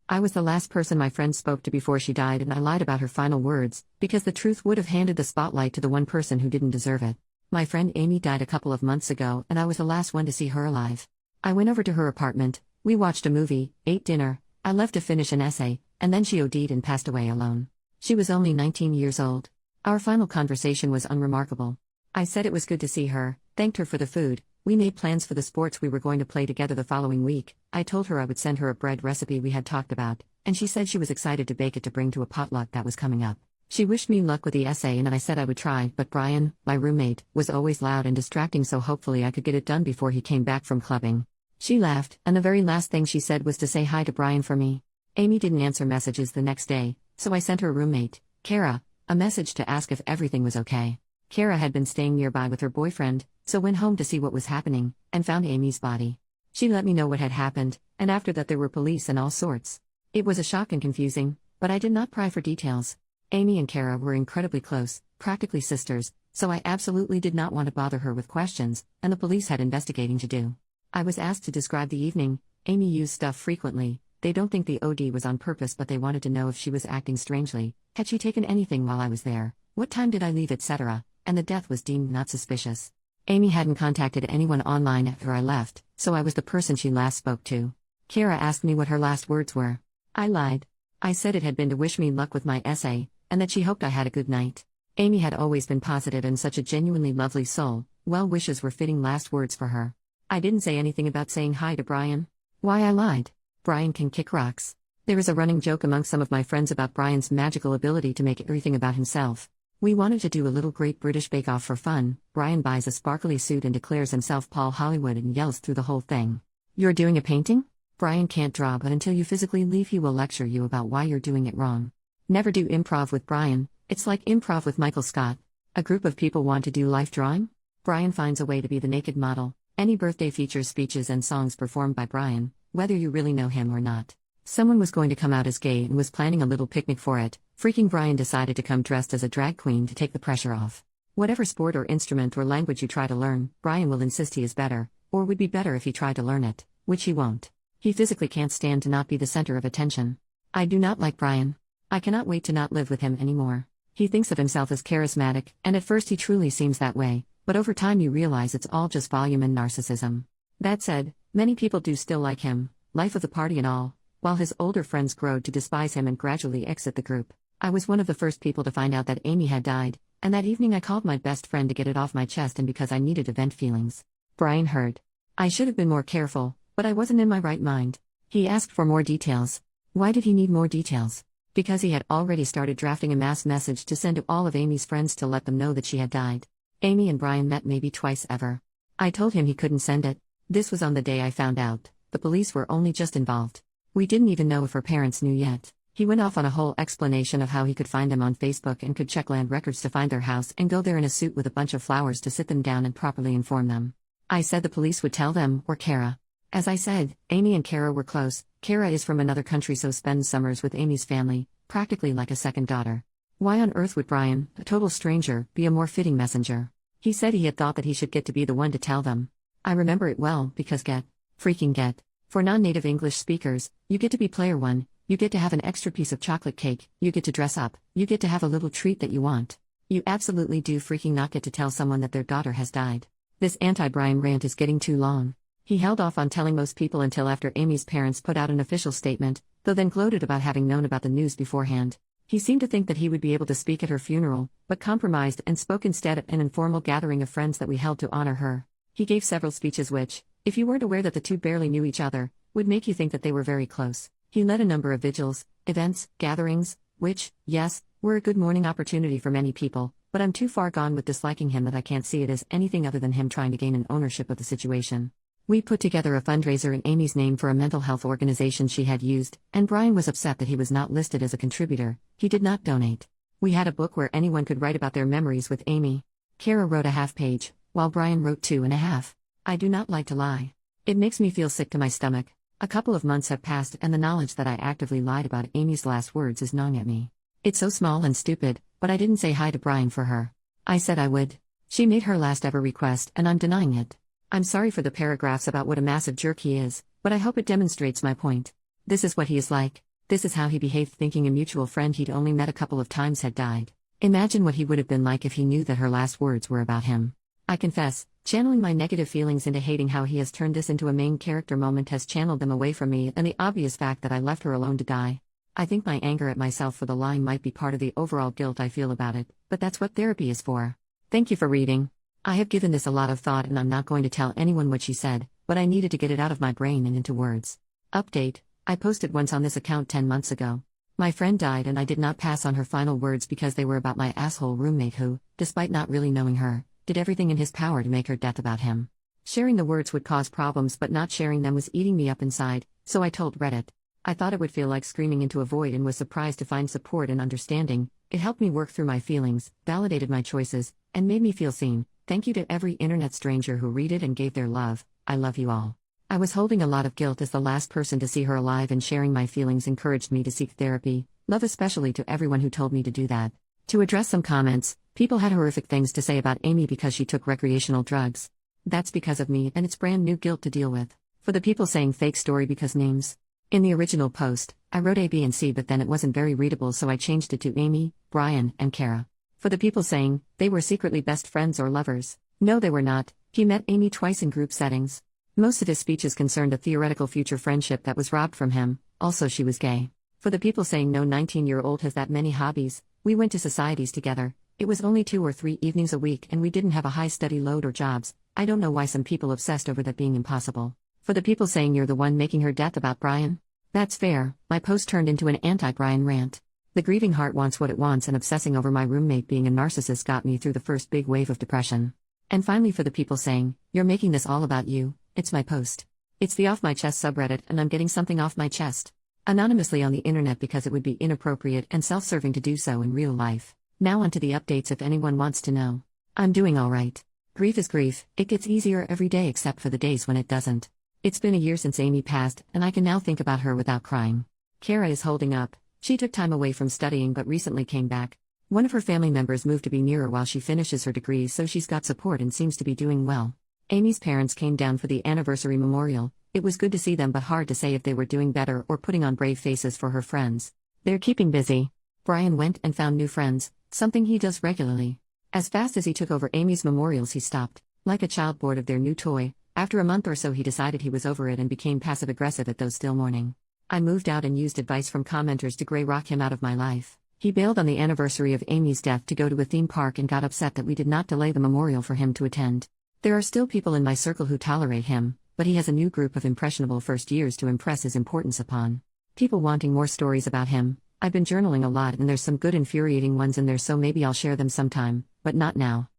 I was the last person my friend spoke to before she died, and I lied about her final words, because the truth would have handed the spotlight to the one person who didn't deserve it. My friend Amy died a couple of months ago, and I was the last one to see her alive. I went over to her apartment, we watched a movie, ate dinner, I left to finish an essay, and then she OD'd and passed away alone. She was only 19 years old. Our final conversation was unremarkable. I said it was good to see her, thanked her for the food, we made plans for the sports we were going to play together the following week. I told her I would send her a bread recipe we had talked about, and she said she was excited to bake it to bring to a potluck that was coming up. She wished me luck with the essay and I said I would try, but Brian, my roommate, was always loud and distracting, so hopefully I could get it done before he came back from clubbing. She laughed, and the very last thing she said was to say hi to Brian for me. Amy didn't answer messages the next day, so I sent her roommate, Kara, a message to ask if everything was okay. Kara had been staying nearby with her boyfriend, so went home to see what was happening, and found Amy's body. She let me know what had happened, and after that there were police and all sorts. It was a shock and confusing, but I did not pry for details. Amy and Kara were incredibly close, practically sisters, so I absolutely did not want to bother her with questions, and the police had investigating to do. I was asked to describe the evening. Amy used stuff frequently. They don't think the OD was on purpose, but they wanted to know if she was acting strangely. Had she taken anything while I was there? What time did I leave, etc.? And the death was deemed not suspicious. Amy hadn't contacted anyone online after I left, so I was the person she last spoke to. Kara asked me what her last words were. I lied. I said it had been to wish me luck with my essay, and that she hoped I had a good night. Amy had always been positive and such a genuinely lovely soul. Well wishes were fitting last words for her. I didn't say anything about saying hi to Brian. Why I lied? Brian can kick rocks. There is a running joke among some of my friends about Brian's magical ability to make everything about himself. We wanted to do a little Great British Bake Off for fun. Brian buys a sparkly suit and declares himself Paul Hollywood and yells through the whole thing. You're doing a painting? Brian can't draw, but until you physically leave he will lecture you about why you're doing it wrong. Never do improv with Brian. It's like improv with Michael Scott. A group of people want to do life drawing? Brian finds a way to be the naked model. Any birthday features speeches and songs performed by Brian, whether you really know him or not. Someone was going to come out as gay and was planning a little picnic for it. Freaking Brian decided to come dressed as a drag queen to take the pressure off. Whatever sport or instrument or language you try to learn, Brian will insist he is better, or would be better if he tried to learn it, which he won't. He physically can't stand to not be the center of attention. I do not like Brian. I cannot wait to not live with him anymore. He thinks of himself as charismatic, and at first he truly seems that way, but over time you realize it's all just volume and narcissism. That said, many people do still like him, life of the party and all, while his older friends grow to despise him and gradually exit the group. I was one of the first people to find out that Amy had died, and that evening I called my best friend to get it off my chest and because I needed to vent feelings. Brian heard. I should have been more careful, but I wasn't in my right mind. He asked for more details. Why did he need more details? Because he had already started drafting a mass message to send to all of Amy's friends to let them know that she had died. Amy and Brian met maybe twice ever. I told him he couldn't send it. This was on the day I found out. The police were only just involved. We didn't even know if her parents knew yet. He went off on a whole explanation of how he could find them on Facebook and could check land records to find their house and go there in a suit with a bunch of flowers to sit them down and properly inform them. I said the police would tell them, or Kara. As I said, Amy and Kara were close. Kara is from another country, so spends summers with Amy's family, practically like a second daughter. Why on earth would Brian, a total stranger, be a more fitting messenger? He said he had thought that he should get to be the one to tell them. I remember it well, because freaking get. For non-native English speakers, you get to be player one, you get to have an extra piece of chocolate cake, you get to dress up, you get to have a little treat that you want. You absolutely do freaking not get to tell someone that their daughter has died. This anti-Brian rant is getting too long. He held off on telling most people until after Amy's parents put out an official statement, though then gloated about having known about the news beforehand. He seemed to think that he would be able to speak at her funeral, but compromised and spoke instead at an informal gathering of friends that we held to honor her. He gave several speeches which, if you weren't aware that the two barely knew each other, would make you think that they were very close. He led a number of vigils, events, gatherings, which, yes, were a good morning opportunity for many people, but I'm too far gone with disliking him that I can't see it as anything other than him trying to gain an ownership of the situation. We put together a fundraiser in Amy's name for a mental health organization she had used, and Brian was upset that he was not listed as a contributor. He did not donate. We had a book where anyone could write about their memories with Amy. Kara wrote a half page, while Brian wrote 2.5. I do not like to lie. It makes me feel sick to my stomach. A couple of months have passed and the knowledge that I actively lied about Amy's last words is gnawing at me. It's so small and stupid, but I didn't say hi to Brian for her. I said I would. She made her last ever request and I'm denying it. I'm sorry for the paragraphs about what a massive jerk he is, but I hope it demonstrates my point. This is what he is like. This is how he behaved, thinking a mutual friend he'd only met a couple of times had died. Imagine what he would have been like if he knew that her last words were about him. I confess, channeling my negative feelings into hating how he has turned this into a main character moment has channeled them away from me and the obvious fact that I left her alone to die. I think my anger at myself for the lying might be part of the overall guilt I feel about it, but that's what therapy is for. Thank you for reading. I have given this a lot of thought and I'm not going to tell anyone what she said, but I needed to get it out of my brain and into words. Update: I posted once on this account 10 months ago. My friend died and I did not pass on her final words because they were about my asshole roommate who, despite not really knowing her, did everything in his power to make her death about him. Sharing the words would cause problems, but not sharing them was eating me up inside, so I told Reddit. I thought it would feel like screaming into a void and was surprised to find support and understanding. It helped me work through my feelings, validated my choices, and made me feel seen. Thank you to every internet stranger who read it and gave their love. I love you all. I was holding a lot of guilt as the last person to see her alive, and sharing my feelings encouraged me to seek therapy. Love especially to everyone who told me to do that. To address some comments, people had horrific things to say about Amy because she took recreational drugs. That's because of me, and it's brand new guilt to deal with. For the people saying fake story because names. In the original post, I wrote A, B, and C, but then it wasn't very readable, so I changed it to Amy, Brian, and Kara. For the people saying they were secretly best friends or lovers. No, they were not. He met Amy twice in group settings. Most of his speeches concerned a theoretical future friendship that was robbed from him. Also, she was gay. For the people saying no 19-year-old has that many hobbies, we went to societies together. It was only 2 or 3 evenings a week and we didn't have a high study load or jobs. I don't know why some people obsessed over that being impossible. For the people saying you're the one making her death about Brian. That's fair. My post turned into an anti-Brian rant. The grieving heart wants what it wants, and obsessing over my roommate being a narcissist got me through the first big wave of depression. And finally, for the people saying, you're making this all about you, it's my post. It's the Off My Chest subreddit and I'm getting something off my chest. Anonymously on the internet because it would be inappropriate and self-serving to do so in real life. Now onto the updates if anyone wants to know. I'm doing alright. Grief is grief, it gets easier every day except for the days when it doesn't. It's been a year since Amy passed, and I can now think about her without crying. Kara is holding up. She took time away from studying but recently came back. One of her family members moved to be near her while she finishes her degree, so she's got support and seems to be doing well. Amy's parents came down for the anniversary memorial. It was good to see them, but hard to say if they were doing better or putting on brave faces for her friends. They're keeping busy. Brian went and found new friends, something he does regularly. As fast as he took over Amy's memorials, he stopped, like a child bored of their new toy. After a month or so he decided he was over it and became passive-aggressive at those still mourning. I moved out and used advice from commenters to grey rock him out of my life. He bailed on the anniversary of Amy's death to go to a theme park and got upset that we did not delay the memorial for him to attend. There are still people in my circle who tolerate him, but he has a new group of impressionable first years to impress his importance upon. People wanting more stories about him. I've been journaling a lot and there's some good infuriating ones in there, so maybe I'll share them sometime, but not now.